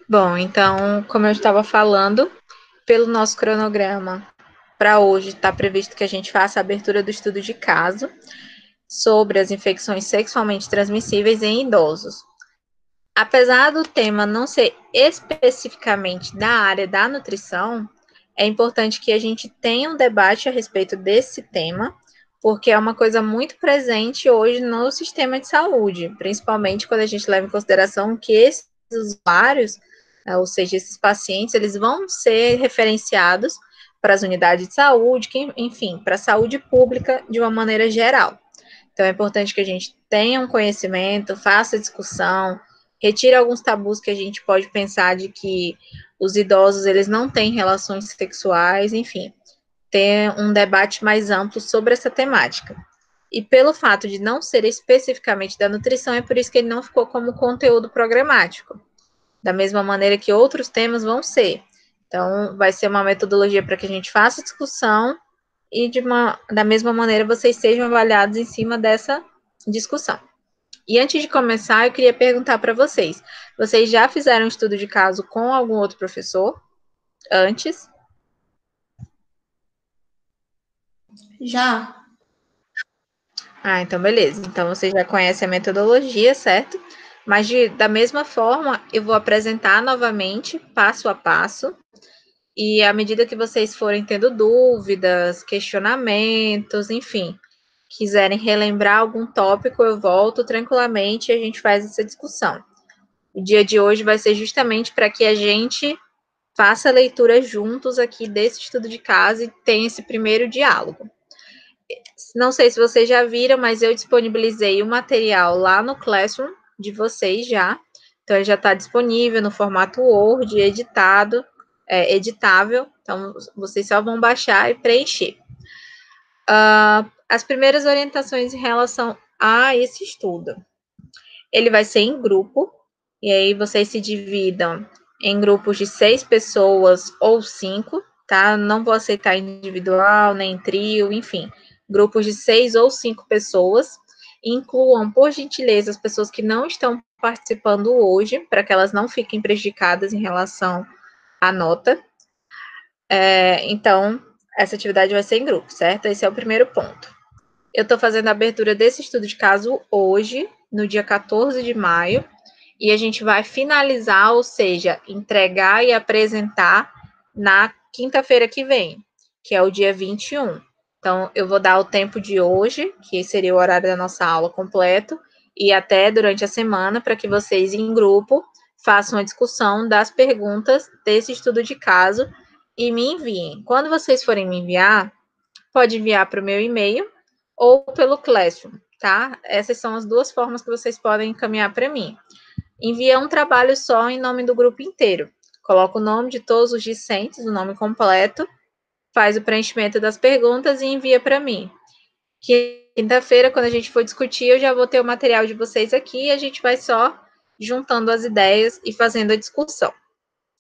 Bom, então, como eu estava falando, pelo nosso cronograma para hoje está previsto que a gente faça a abertura do estudo de caso sobre as infecções sexualmente transmissíveis em idosos. Apesar do tema não ser especificamente da área da nutrição, é importante que a gente tenha um debate a respeito desse tema, porque é uma coisa muito presente hoje no sistema de saúde, principalmente quando a gente leva em consideração que esses usuários, ou seja, esses pacientes, eles vão ser referenciados para as unidades de saúde, enfim, para a saúde pública de uma maneira geral. Então, é importante que a gente tenha um conhecimento, faça discussão, retire alguns tabus que a gente pode pensar de que os idosos, eles não têm relações sexuais, enfim, ter um debate mais amplo sobre essa temática. E pelo fato de não ser especificamente da nutrição, é por isso que ele não ficou como conteúdo programático, da mesma maneira que outros temas vão ser. Então, vai ser uma metodologia para que a gente faça discussão e da mesma maneira vocês sejam avaliados em cima dessa discussão. E antes de começar, eu queria perguntar para vocês: vocês já fizeram um estudo de caso com algum outro professor antes? Já. Ah, então beleza. Então vocês já conhecem a metodologia, certo? Mas da mesma forma, eu vou apresentar novamente, passo a passo, e à medida que vocês forem tendo dúvidas, questionamentos, enfim, quiserem relembrar algum tópico, eu volto tranquilamente e a gente faz essa discussão. O dia de hoje vai ser justamente para que a gente faça a leitura juntos aqui desse estudo de caso e tenha esse primeiro diálogo. Não sei se vocês já viram, mas eu disponibilizei o material lá no Classroom de vocês já. Então, ele já está disponível no formato Word, editado, editável. Então, vocês só vão baixar e preencher. As primeiras orientações em relação a esse estudo. Ele vai ser em grupo, e aí vocês se dividam em grupos de 6 pessoas ou 5, tá? Não vou aceitar individual, nem trio, enfim. Grupos de 6 ou 5 pessoas. Incluam, por gentileza, as pessoas que não estão participando hoje, para que elas não fiquem prejudicadas em relação à nota. Então, essa atividade vai ser em grupo, certo? Esse é o primeiro ponto. Eu estou fazendo a abertura desse estudo de caso hoje, no dia 14 de maio, e a gente vai finalizar, ou seja, entregar e apresentar na quinta-feira que vem, que é o dia 21. Então, eu vou dar o tempo de hoje, que seria o horário da nossa aula completo, e até durante a semana, para que vocês, em grupo, façam a discussão das perguntas desse estudo de caso e me enviem. Quando vocês forem me enviar, pode enviar para o meu e-mail ou pelo Classroom, tá? Essas são as duas formas que vocês podem encaminhar para mim. Envia um trabalho só em nome do grupo inteiro. Coloca o nome de todos os discentes, o nome completo, faz o preenchimento das perguntas e envia para mim. Quinta-feira, quando a gente for discutir, eu já vou ter o material de vocês aqui e a gente vai só juntando as ideias e fazendo a discussão.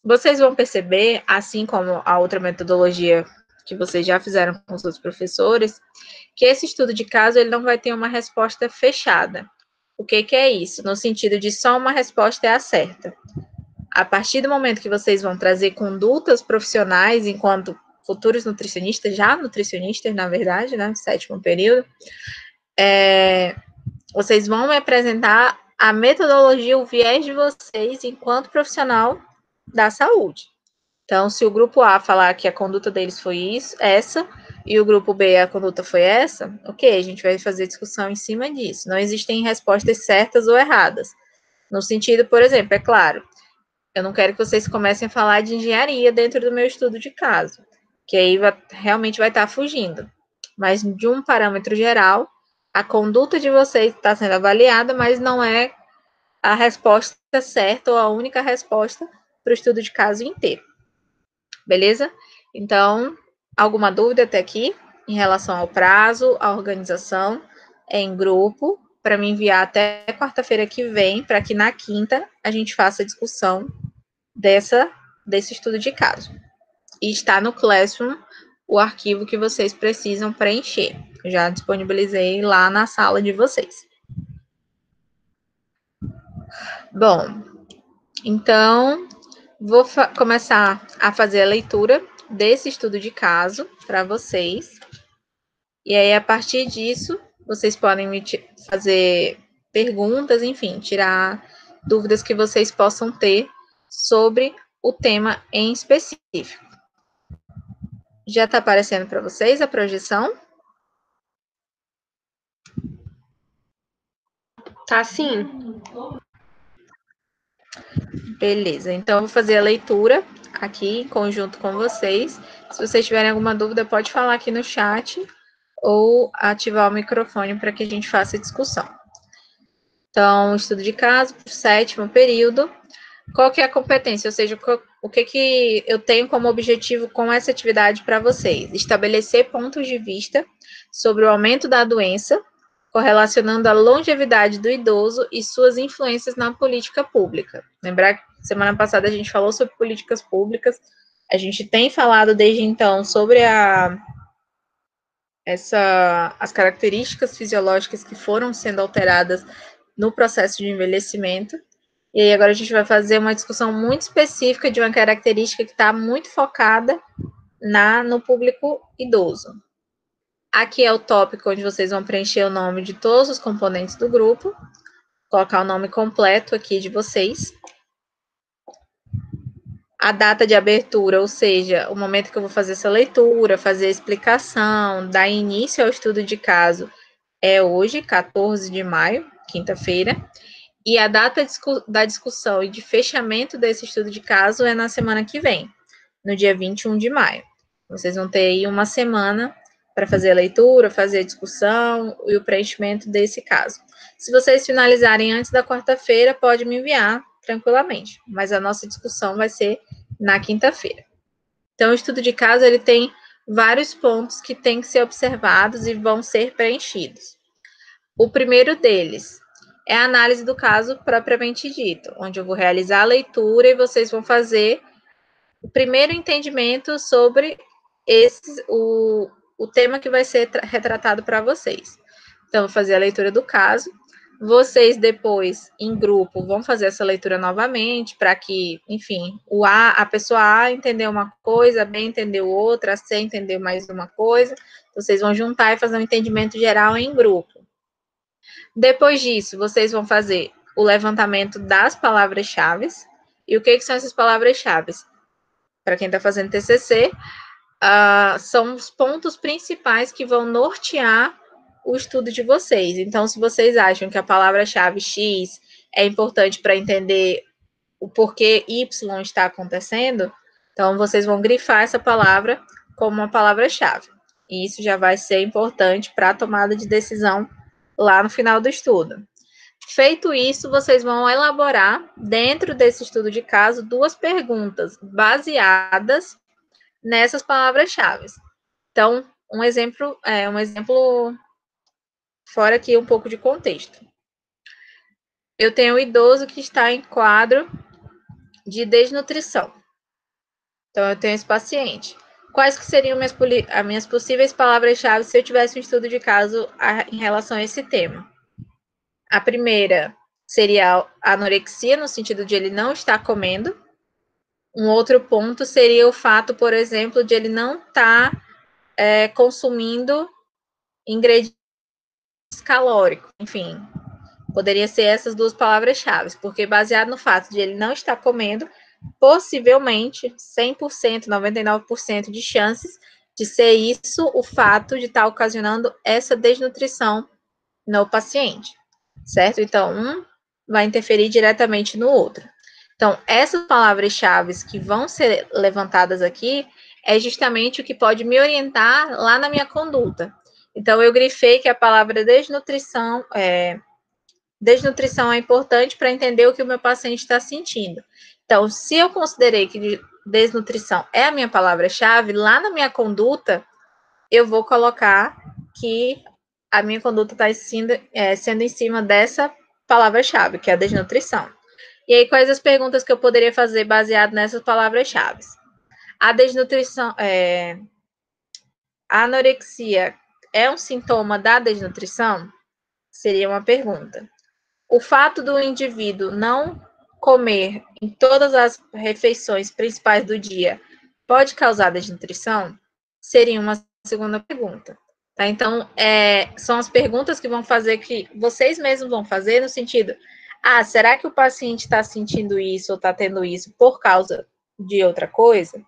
Vocês vão perceber, assim como a outra metodologia que vocês já fizeram com os outros professores, que esse estudo de caso ele não vai ter uma resposta fechada. O que é isso? No sentido de só uma resposta é a certa. A partir do momento que vocês vão trazer condutas profissionais enquanto futuros nutricionistas, já nutricionistas, na verdade, né, sétimo período, vocês vão me apresentar a metodologia, o viés de vocês enquanto profissional da saúde. Então, se o grupo A falar que a conduta deles foi isso, essa, e o grupo B a conduta foi essa, ok, a gente vai fazer discussão em cima disso. Não existem respostas certas ou erradas. No sentido, por exemplo, é claro, eu não quero que vocês comecem a falar de engenharia dentro do meu estudo de caso, que aí realmente vai estar fugindo. Mas de um parâmetro geral, a conduta de vocês está sendo avaliada, mas não é a resposta certa ou a única resposta para o estudo de caso inteiro. Beleza? Então, alguma dúvida até aqui em relação ao prazo, à organização? É em grupo, para me enviar até quarta-feira que vem, para que na quinta a gente faça a discussão desse estudo de caso. E está no Classroom o arquivo que vocês precisam preencher. Já disponibilizei lá na sala de vocês. Bom, então vou começar a fazer a leitura desse estudo de caso para vocês. E aí, a partir disso, vocês podem me fazer perguntas, enfim, tirar dúvidas que vocês possam ter sobre o tema em específico. Já está aparecendo para vocês a projeção? Tá sim. Beleza, então eu vou fazer a leitura aqui em conjunto com vocês. Se vocês tiverem alguma dúvida, pode falar aqui no chat ou ativar o microfone para que a gente faça a discussão. Então, estudo de caso, 7º período. Qual que é a competência? Ou seja, o que eu tenho como objetivo com essa atividade para vocês? Estabelecer pontos de vista sobre o aumento da doença, correlacionando a longevidade do idoso e suas influências na política pública. Lembrar que semana passada a gente falou sobre políticas públicas, a gente tem falado desde então sobre as características fisiológicas que foram sendo alteradas no processo de envelhecimento. E aí agora a gente vai fazer uma discussão muito específica de uma característica que está muito focada no público idoso. Aqui é o tópico onde vocês vão preencher o nome de todos os componentes do grupo, colocar o nome completo aqui de vocês. A data de abertura, ou seja, o momento que eu vou fazer essa leitura, fazer a explicação, dar início ao estudo de caso, é hoje, 14 de maio, quinta-feira. E a data da discussão e de fechamento desse estudo de caso é na semana que vem, no dia 21 de maio. Vocês vão ter aí uma semana para fazer a leitura, fazer a discussão e o preenchimento desse caso. Se vocês finalizarem antes da quarta-feira, pode me enviar tranquilamente, mas a nossa discussão vai ser na quinta-feira. Então, o estudo de caso ele tem vários pontos que têm que ser observados e vão ser preenchidos. O primeiro deles é a análise do caso propriamente dito, onde eu vou realizar a leitura e vocês vão fazer o primeiro entendimento sobre o tema que vai ser retratado para vocês. Então, vou fazer a leitura do caso. Vocês depois, em grupo, vão fazer essa leitura novamente para que, enfim, a pessoa A entendeu uma coisa, a B entendeu outra, a C entendeu mais uma coisa. Vocês vão juntar e fazer um entendimento geral em grupo. Depois disso, vocês vão fazer o levantamento das palavras-chave. E o que são essas palavras-chave? Para quem está fazendo TCC, são os pontos principais que vão nortear o estudo de vocês. Então, se vocês acham que a palavra-chave X é importante para entender o porquê Y está acontecendo, então vocês vão grifar essa palavra como uma palavra-chave. E isso já vai ser importante para a tomada de decisão lá no final do estudo. Feito isso, vocês vão elaborar, dentro desse estudo de caso, 2 perguntas baseadas nessas palavras-chave. Então, um exemplo fora aqui um pouco de contexto. Eu tenho um idoso que está em quadro de desnutrição. Então, eu tenho esse paciente. Quais que seriam as minhas possíveis palavras-chave se eu tivesse um estudo de caso em relação a esse tema? A primeira seria a anorexia, no sentido de ele não estar comendo. Um outro ponto seria o fato, por exemplo, de ele não estar consumindo ingredientes calóricos. Enfim, poderia ser essas 2 palavras-chave, porque baseado no fato de ele não estar comendo, possivelmente 100%, 99% de chances de ser isso o fato de estar ocasionando essa desnutrição no paciente, certo? Então, um vai interferir diretamente no outro. Então, essas palavras-chave que vão ser levantadas aqui é justamente o que pode me orientar lá na minha conduta. Então, eu grifei que a palavra desnutrição é importante para entender o que o meu paciente está sentindo. Então, se eu considerei que desnutrição é a minha palavra-chave, lá na minha conduta, eu vou colocar que a minha conduta está sendo em cima dessa palavra-chave, que é a desnutrição. E aí, quais as perguntas que eu poderia fazer baseado nessas palavras-chave? A desnutrição, a anorexia é um sintoma da desnutrição? Seria uma pergunta. O fato do indivíduo não comer em todas as refeições principais do dia pode causar desnutrição? Seria uma segunda pergunta. Tá? Então, são as perguntas que vão fazer que vocês mesmos vão fazer no sentido, será que o paciente está sentindo isso ou está tendo isso por causa de outra coisa?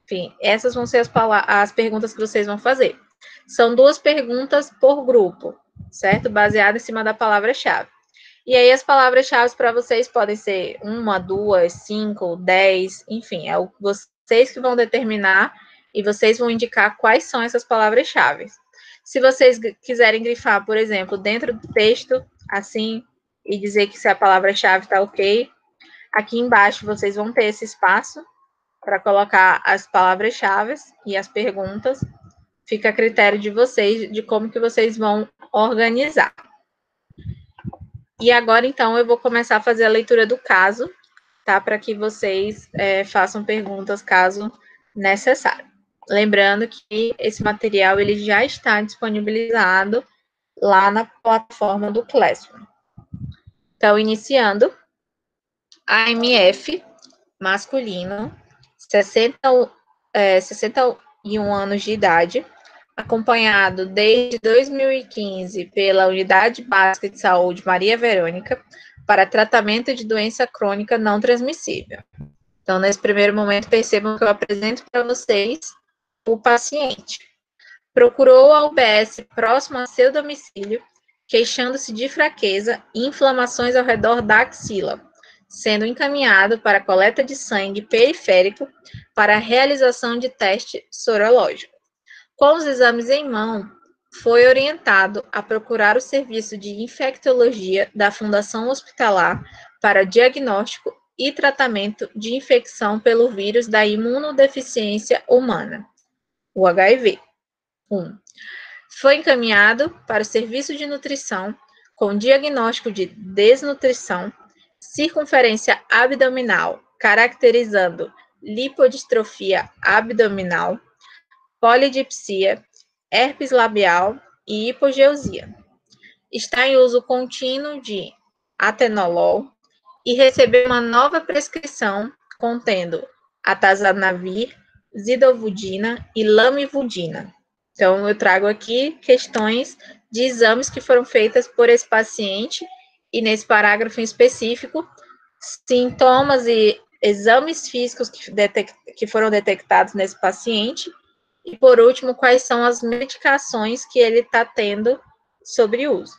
Enfim, essas vão ser as perguntas que vocês vão fazer. São 2 perguntas por grupo, certo? Baseado em cima da palavra-chave. E aí as palavras-chave para vocês podem ser 1, 2, 5, 10, enfim, é vocês que vão determinar e vocês vão indicar quais são essas palavras-chave. Se vocês quiserem grifar, por exemplo, dentro do texto, assim, e dizer que se a palavra-chave está ok, aqui embaixo vocês vão ter esse espaço para colocar as palavras-chave e as perguntas. Fica a critério de vocês, de como que vocês vão organizar. E agora, então, eu vou começar a fazer a leitura do caso, tá? Para que vocês façam perguntas caso necessário. Lembrando que esse material ele já está disponibilizado lá na plataforma do Classroom. Então, iniciando, AMF, masculino, 61 anos de idade, acompanhado desde 2015 pela Unidade Básica de Saúde Maria Verônica, para tratamento de doença crônica não transmissível. Então, nesse primeiro momento, percebam que eu apresento para vocês o paciente. Procurou a UBS próximo a seu domicílio, queixando-se de fraqueza e inflamações ao redor da axila, sendo encaminhado para coleta de sangue periférico para a realização de teste sorológico. Com os exames em mão, foi orientado a procurar o serviço de infectologia da Fundação Hospitalar para diagnóstico e tratamento de infecção pelo vírus da imunodeficiência humana, o HIV. 1. Foi encaminhado para o serviço de nutrição com diagnóstico de desnutrição, circunferência abdominal, caracterizando lipodistrofia abdominal, polidipsia, herpes labial e hipogeusia. Está em uso contínuo de atenolol e recebeu uma nova prescrição contendo atazanavir, zidovudina e lamivudina. Então, eu trago aqui questões de exames que foram feitas por esse paciente e nesse parágrafo em específico, sintomas e exames físicos que foram detectados nesse paciente e, por último, quais são as medicações que ele está tendo sobre uso.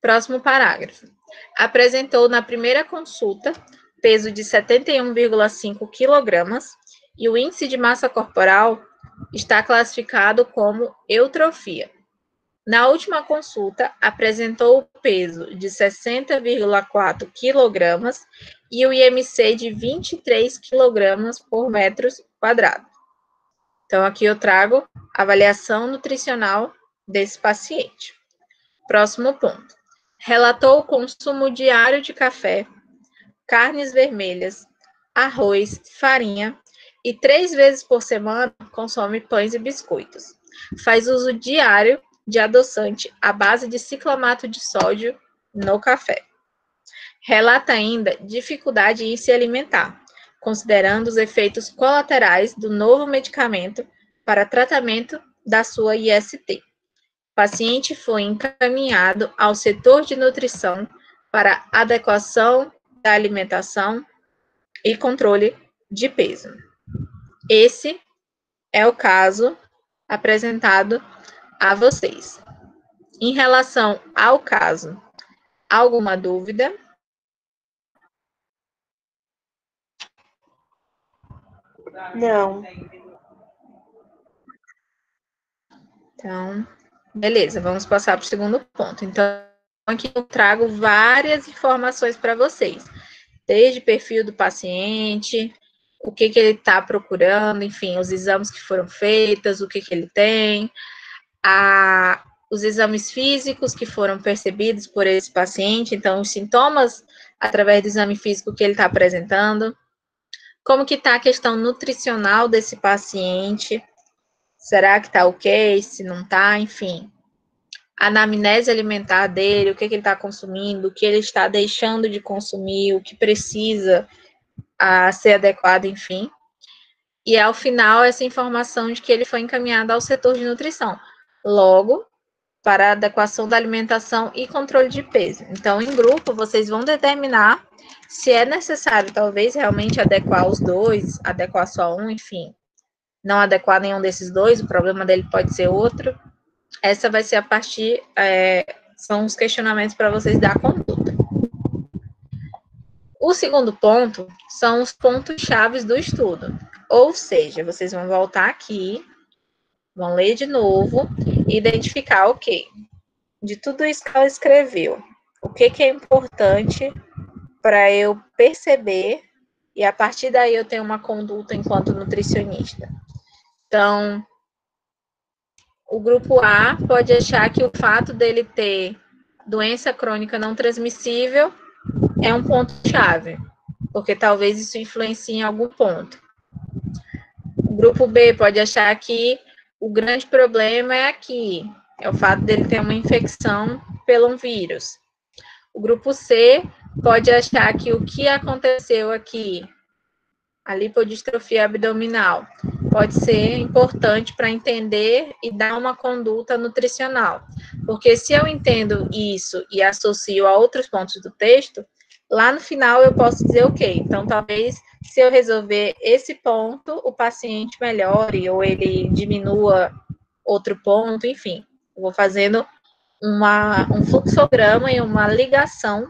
Próximo parágrafo. Apresentou na primeira consulta peso de 71,5 kg e o índice de massa corporal está classificado como eutrofia. Na última consulta, apresentou o peso de 60,4 kg e o IMC de 23 kg por metro quadrado. Então, aqui eu trago a avaliação nutricional desse paciente. Próximo ponto. Relatou o consumo diário de café, carnes vermelhas, arroz, farinha e 3 vezes por semana consome pães e biscoitos. Faz uso diário de adoçante à base de ciclamato de sódio no café. Relata ainda dificuldade em se alimentar, considerando os efeitos colaterais do novo medicamento para tratamento da sua IST. O paciente foi encaminhado ao setor de nutrição para adequação da alimentação e controle de peso. Esse é o caso apresentado a vocês. Em relação ao caso, alguma dúvida? Não. Então, beleza, vamos passar para o segundo ponto. Então, aqui eu trago várias informações para vocês, desde perfil do paciente, o que ele está procurando, enfim, os exames que foram feitos, o que ele tem, os exames físicos que foram percebidos por esse paciente, então, os sintomas através do exame físico que ele está apresentando, como que está a questão nutricional desse paciente, será que está ok, se não está, enfim. a anamnese alimentar dele, o que ele está consumindo, o que ele está deixando de consumir, o que precisa ser adequado, enfim. E ao final, essa informação de que ele foi encaminhado ao setor de nutrição. Logo, para adequação da alimentação e controle de peso. Então, em grupo, vocês vão determinar se é necessário, talvez, realmente adequar os dois, adequar só um, enfim. Não adequar nenhum desses dois, o problema dele pode ser outro. Essa vai ser a partir, são os questionamentos para vocês dar conduta. O segundo ponto são os pontos chaves do estudo. Ou seja, vocês vão voltar aqui, vão ler de novo e identificar, ok, de tudo isso que ela escreveu, o que é importante para eu perceber e a partir daí eu tenho uma conduta enquanto nutricionista. Então, o grupo A pode achar que o fato dele ter doença crônica não transmissível é um ponto-chave, porque talvez isso influencie em algum ponto. O grupo B pode achar que o grande problema é aqui, é o fato dele ter uma infecção pelo vírus. O grupo C pode achar que o que aconteceu aqui, a lipodistrofia abdominal, pode ser importante para entender e dar uma conduta nutricional. Porque se eu entendo isso e associo a outros pontos do texto, lá no final eu posso dizer, ok, então talvez se eu resolver esse ponto, o paciente melhore ou ele diminua outro ponto, enfim. Eu vou fazendo um fluxograma e uma ligação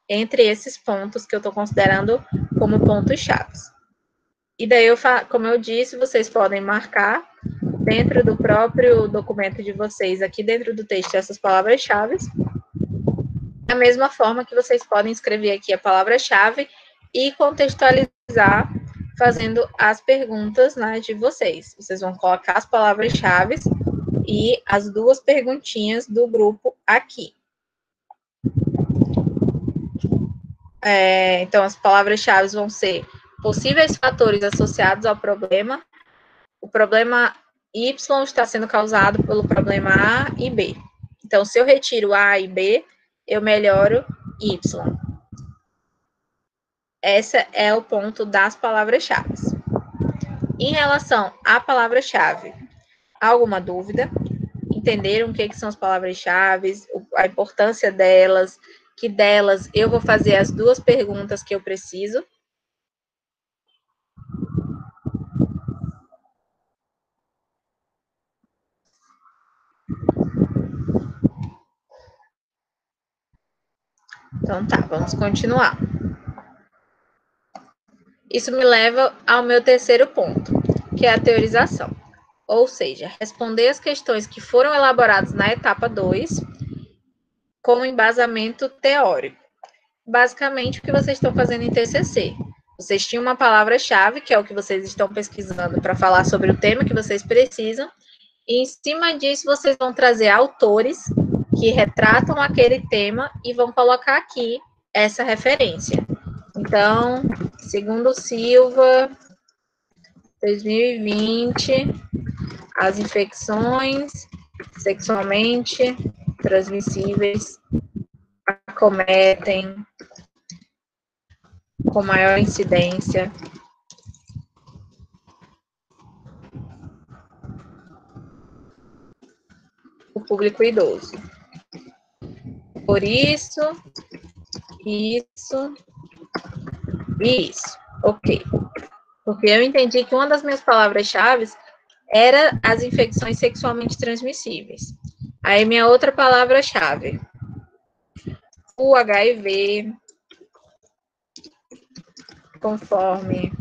entre esses pontos que eu estou considerando como pontos-chave. E daí, como eu disse, vocês podem marcar dentro do próprio documento de vocês, aqui dentro do texto, essas palavras-chave. Da mesma forma que vocês podem escrever aqui a palavra-chave e contextualizar fazendo as perguntas, né, de vocês. Vocês vão colocar as palavras-chave e as duas perguntinhas do grupo aqui. Então, as palavras-chave vão ser possíveis fatores associados ao problema. O problema Y está sendo causado pelo problema A e B. Então, se eu retiro A e B, eu melhoro Y. Esse é o ponto das palavras-chave. Em relação à palavra-chave, alguma dúvida? Entenderam o que são as palavras-chave, a importância delas, que delas eu vou fazer as duas perguntas que eu preciso? Então tá, vamos continuar. Isso me leva ao meu terceiro ponto, que é a teorização. Ou seja, responder as questões que foram elaboradas na etapa 2 com embasamento teórico. Basicamente, o que vocês estão fazendo em TCC. Vocês tinham uma palavra-chave, que é o que vocês estão pesquisando para falar sobre o tema que vocês precisam, e em cima disso vocês vão trazer autores que retratam aquele tema e vão colocar aqui essa referência. Então, segundo Silva, 2020, as infecções sexualmente transmissíveis acometem com maior incidência o público idoso. Por isso, isso e isso. Ok. Porque eu entendi que uma das minhas palavras-chave era as infecções sexualmente transmissíveis. Aí, minha outra palavra-chave, o HIV, conforme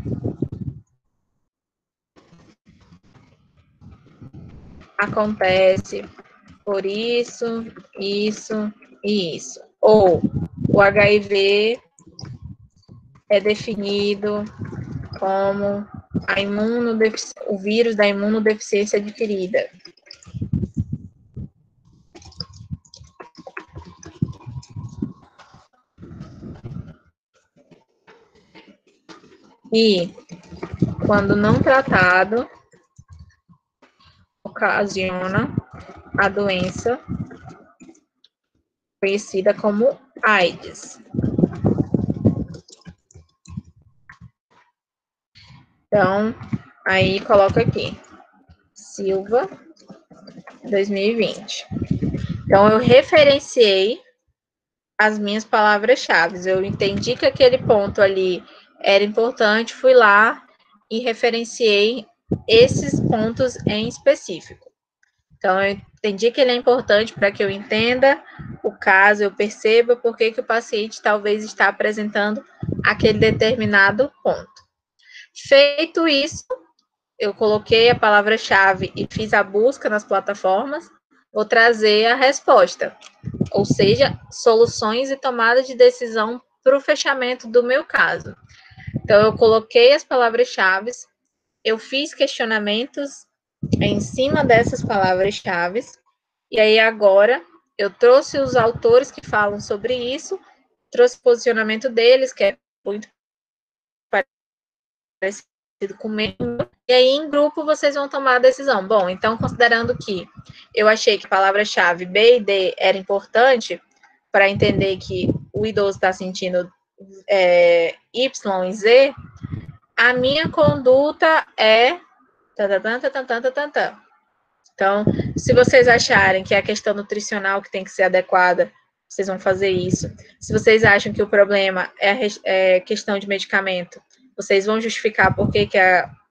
acontece por isso, isso e isso. Ou o HIV é definido como o vírus da imunodeficiência adquirida. E, quando não tratado, ocasiona a doença conhecida como AIDS. Então, aí coloca aqui, Silva, 2020. Então, eu referenciei as minhas palavras-chave. Eu entendi que aquele ponto ali era importante, fui lá e referenciei esses pontos em específico. Então, eu entendi que ele é importante para que eu entenda o caso, eu perceba por que o paciente talvez está apresentando aquele determinado ponto. Feito isso, eu coloquei a palavra-chave e fiz a busca nas plataformas, vou trazer a resposta, ou seja, soluções e tomada de decisão para o fechamento do meu caso. Então, eu coloquei as palavras-chave, eu fiz questionamentos em cima dessas palavras-chave, e aí agora eu trouxe os autores que falam sobre isso, trouxe o posicionamento deles, que é muito parecido com o meu, e aí em grupo vocês vão tomar a decisão. Bom, então considerando que eu achei que a palavra-chave B e D era importante para entender que o idoso está sentindo Y e Z, a minha conduta é então, se vocês acharem que é a questão nutricional que tem que ser adequada, vocês vão fazer isso. Se vocês acham que o problema é questão de medicamento, vocês vão justificar por que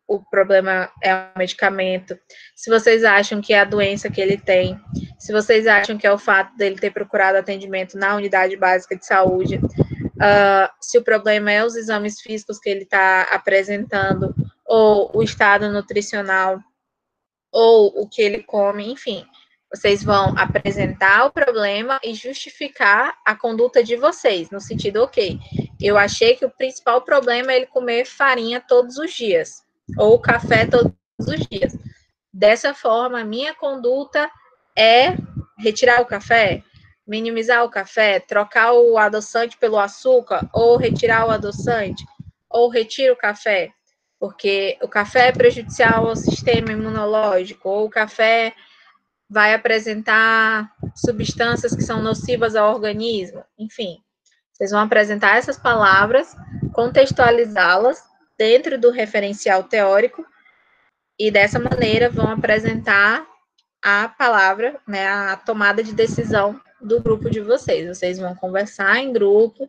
o problema é o medicamento. Se vocês acham que é a doença que ele tem, se vocês acham que é o fato dele ter procurado atendimento na unidade básica de saúde, se o problema é os exames físicos que ele está apresentando, ou o estado nutricional, ou o que ele come, enfim. Vocês vão apresentar o problema e justificar a conduta de vocês, no sentido, ok, eu achei que o principal problema é ele comer farinha todos os dias, ou café todos os dias. Dessa forma, a minha conduta é retirar o café, minimizar o café, trocar o adoçante pelo açúcar, ou retirar o adoçante, ou retiro o café, porque o café é prejudicial ao sistema imunológico, ou o café vai apresentar substâncias que são nocivas ao organismo, enfim. Vocês vão apresentar essas palavras, contextualizá-las dentro do referencial teórico e dessa maneira vão apresentar a palavra, né, a tomada de decisão do grupo de vocês. Vocês vão conversar em grupo,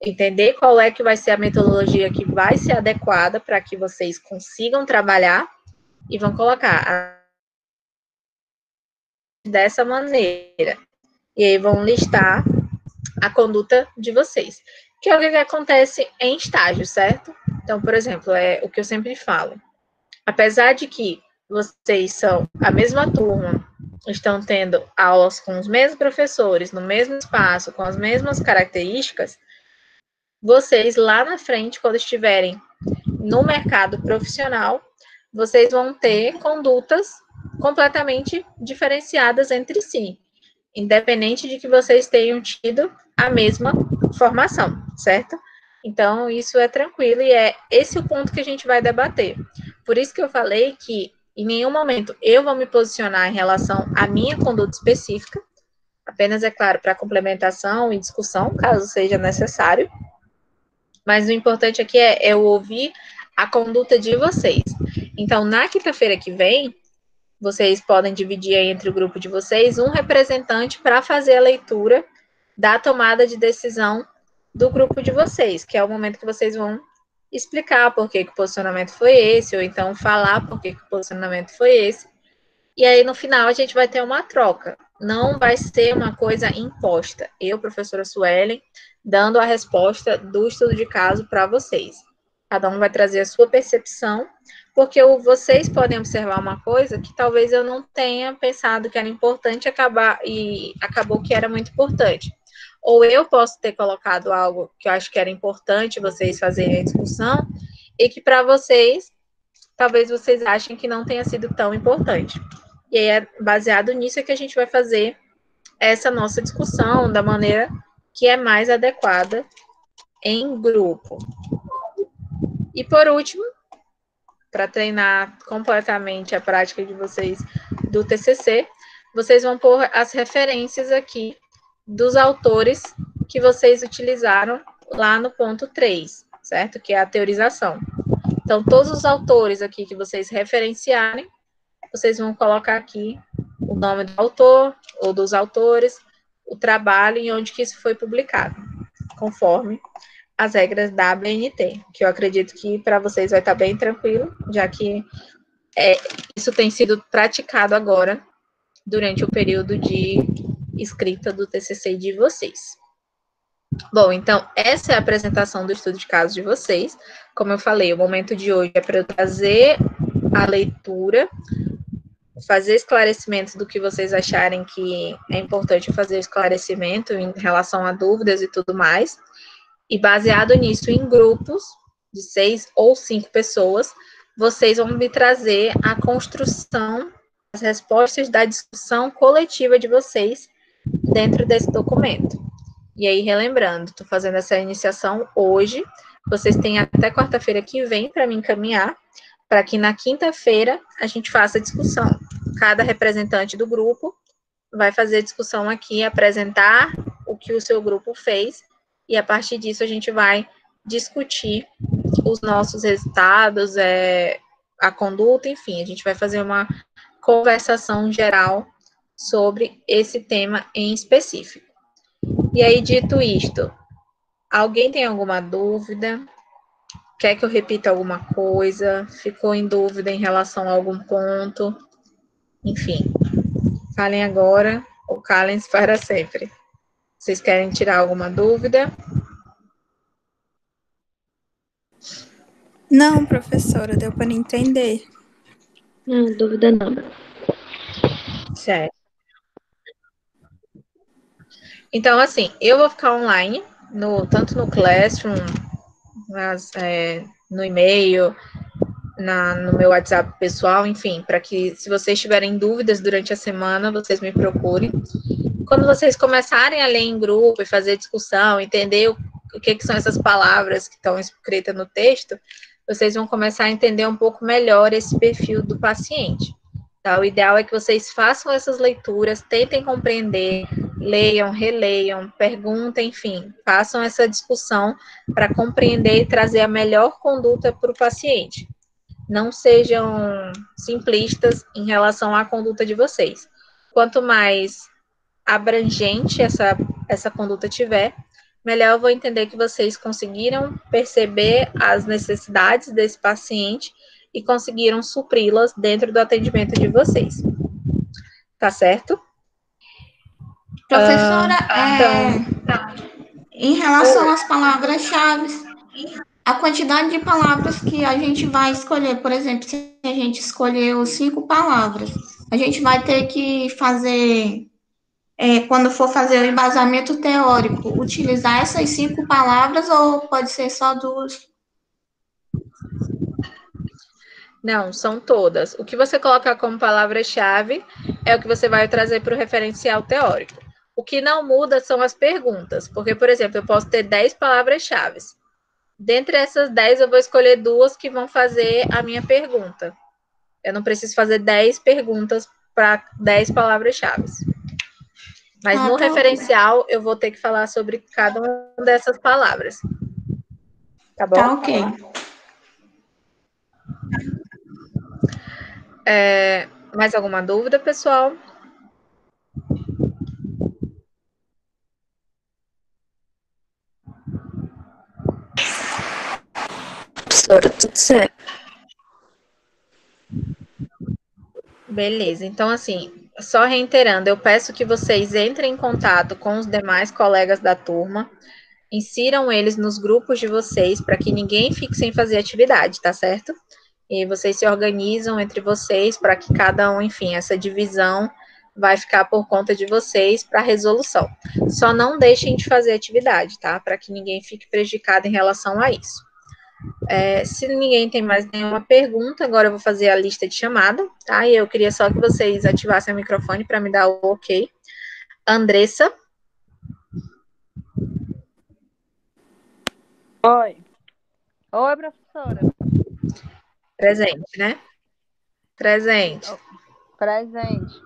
entender qual é que vai ser a metodologia que vai ser adequada para que vocês consigam trabalhar e vão colocar dessa maneira. E aí vão listar a conduta de vocês. Que é o que acontece em estágio, certo? Então, por exemplo, é o que eu sempre falo. Apesar de que vocês são a mesma turma, estão tendo aulas com os mesmos professores, no mesmo espaço, com as mesmas características, vocês lá na frente, quando estiverem no mercado profissional, vocês vão ter condutas completamente diferenciadas entre si, independente de que vocês tenham tido a mesma formação, certo? Então, isso é tranquilo e é esse o ponto que a gente vai debater. Por isso que eu falei que em nenhum momento eu vou me posicionar em relação à minha conduta específica, apenas, é claro, para complementação e discussão, caso seja necessário. Mas o importante aqui é eu ouvir a conduta de vocês. Então, na quinta-feira que vem, vocês podem dividir entre o grupo de vocês um representante para fazer a leitura da tomada de decisão do grupo de vocês, que é o momento que vocês vão explicar por que o posicionamento foi esse, ou então falar por que o posicionamento foi esse. E aí, no final, a gente vai ter uma troca. Não vai ser uma coisa imposta. Eu, professora Suelen, dando a resposta do estudo de caso para vocês. Cada um vai trazer a sua percepção, porque vocês podem observar uma coisa que talvez eu não tenha pensado que era importante e acabou que era muito importante. Ou eu posso ter colocado algo que eu acho que era importante vocês fazerem a discussão, e que para vocês, talvez vocês achem que não tenha sido tão importante. E aí é baseado nisso que a gente vai fazer essa nossa discussão da maneira que é mais adequada em grupo. E por último, para treinar completamente a prática de vocês do TCC, vocês vão pôr as referências aqui dos autores que vocês utilizaram lá no ponto 3, certo? Que é a teorização. Então, todos os autores aqui que vocês referenciarem, vocês vão colocar aqui o nome do autor ou dos autores, o trabalho e onde que isso foi publicado, conforme as regras da ABNT, que eu acredito que para vocês vai estar bem tranquilo, já que isso tem sido praticado agora durante o período de escrita do TCC de vocês. Bom, então, essa é a apresentação do estudo de caso de vocês. Como eu falei, o momento de hoje é para eu trazer a leitura, fazer esclarecimentos do que vocês acharem que é importante fazer esclarecimento em relação a dúvidas e tudo mais. E baseado nisso, em grupos de 6 ou 5 pessoas, vocês vão me trazer a construção, as respostas da discussão coletiva de vocês dentro desse documento. E aí, relembrando, estou fazendo essa iniciação hoje, vocês têm até quarta-feira que vem para me encaminhar, para que na quinta-feira a gente faça a discussão. Cada representante do grupo vai fazer a discussão aqui, apresentar o que o seu grupo fez, e a partir disso a gente vai discutir os nossos resultados, a conduta, enfim, a gente vai fazer uma conversação geral sobre esse tema em específico. E aí, dito isto, alguém tem alguma dúvida? Quer que eu repita alguma coisa? Ficou em dúvida em relação a algum ponto? Enfim, falem agora ou calem-se para sempre. Vocês querem tirar alguma dúvida? Não, professora, deu para entender. Não, dúvida não. Certo. Então, assim, eu vou ficar online, tanto no Classroom, no e-mail, no meu WhatsApp pessoal, enfim, para que, se vocês tiverem dúvidas durante a semana, vocês me procurem. Quando vocês começarem a ler em grupo e fazer discussão, entender o que são essas palavras que estão escritas no texto, vocês vão começar a entender um pouco melhor esse perfil do paciente. Tá? O ideal é que vocês façam essas leituras, tentem compreender, leiam, releiam, perguntem, enfim, façam essa discussão para compreender e trazer a melhor conduta para o paciente. Não sejam simplistas em relação à conduta de vocês. Quanto mais abrangente essa conduta tiver, melhor eu vou entender que vocês conseguiram perceber as necessidades desse paciente e conseguiram supri-las dentro do atendimento de vocês. Tá certo? Professora, Então, em relação às palavras-chave, a quantidade de palavras que a gente vai escolher, por exemplo, se a gente escolheu 5 palavras, a gente vai ter que fazer, quando for fazer o embasamento teórico, utilizar essas 5 palavras ou pode ser só 2? Não, são todas. O que você colocar como palavra-chave é o que você vai trazer para o referencial teórico. O que não muda são as perguntas, porque, por exemplo, eu posso ter 10 palavras-chave. Dentre essas 10, eu vou escolher 2 que vão fazer a minha pergunta. Eu não preciso fazer 10 perguntas para 10 palavras-chave. Mas no referencial, eu vou ter que falar sobre cada uma dessas palavras. Tá bom? Tá, ok. Mais alguma dúvida, pessoal? Professora, tudo certo. Beleza, então assim, só reiterando, eu peço que vocês entrem em contato com os demais colegas da turma, insiram eles nos grupos de vocês para que ninguém fique sem fazer atividade, tá certo? E vocês se organizam entre vocês para que cada um, enfim, essa divisão vai ficar por conta de vocês para resolução. Só não deixem de fazer atividade, tá? Para que ninguém fique prejudicado em relação a isso. Se ninguém tem mais nenhuma pergunta, agora eu vou fazer a lista de chamada, tá? E eu queria só que vocês ativassem o microfone para me dar o ok. Andressa. Oi. Oi, professora. Presente, né? Presente. Presente.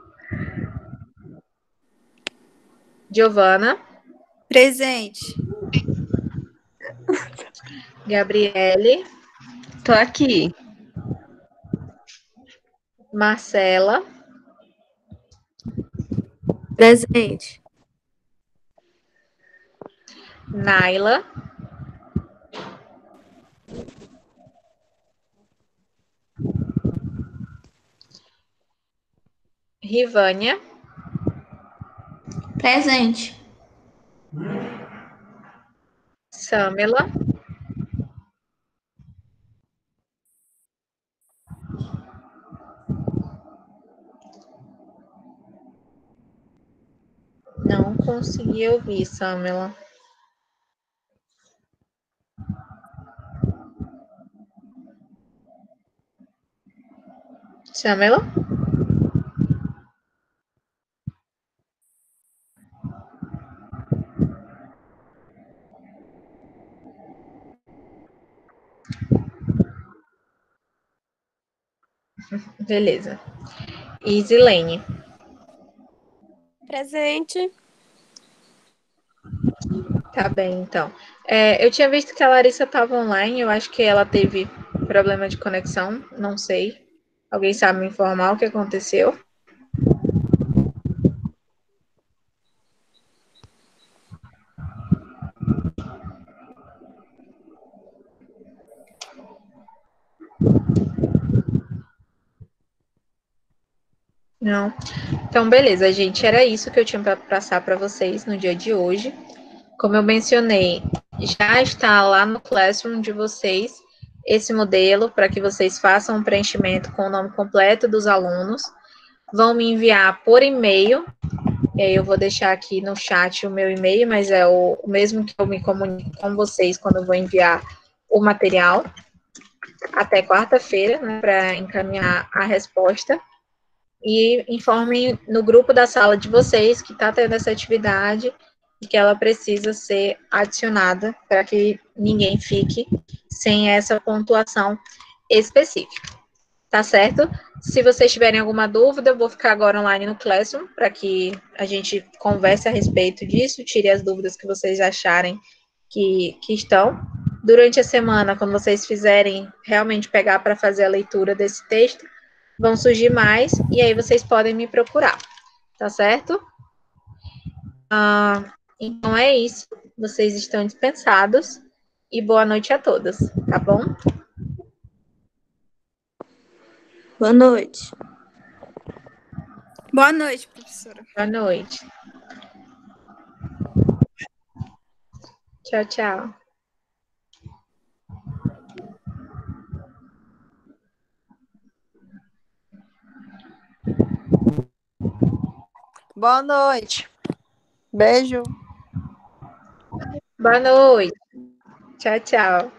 Giovana, Presente. Gabriele, Tô aqui. Marcela, Presente. Naila, Rivânia, Presente. Samela, não consegui ouvir, Samela. Samela? Beleza. Isilene, Presente. tá bem, então. Eu tinha visto que a Larissa estava online, eu acho que ela teve problema de conexão, não sei. Alguém sabe me informar o que aconteceu? Não. Então, beleza, gente. Era isso que eu tinha para passar para vocês no dia de hoje. Como eu mencionei, já está lá no Classroom de vocês esse modelo para que vocês façam um preenchimento com o nome completo dos alunos. Vão me enviar por e-mail. E aí eu vou deixar aqui no chat o meu e-mail, mas é o mesmo que eu me comunico com vocês quando eu vou enviar o material até quarta-feira, né, para encaminhar a resposta. E informem no grupo da sala de vocês que está tendo essa atividade e que ela precisa ser adicionada para que ninguém fique sem essa pontuação específica. Tá certo? Se vocês tiverem alguma dúvida, eu vou ficar agora online no Classroom para que a gente converse a respeito disso, tire as dúvidas que vocês acharem que estão. Durante a semana, quando vocês fizerem realmente pegar para fazer a leitura desse texto, vão surgir mais e aí vocês podem me procurar, tá certo? Então é isso. Vocês estão dispensados e boa noite a todas, tá bom? Boa noite. Boa noite, professora. Boa noite. Tchau, tchau. Boa noite. Beijo. Boa noite. Tchau, tchau.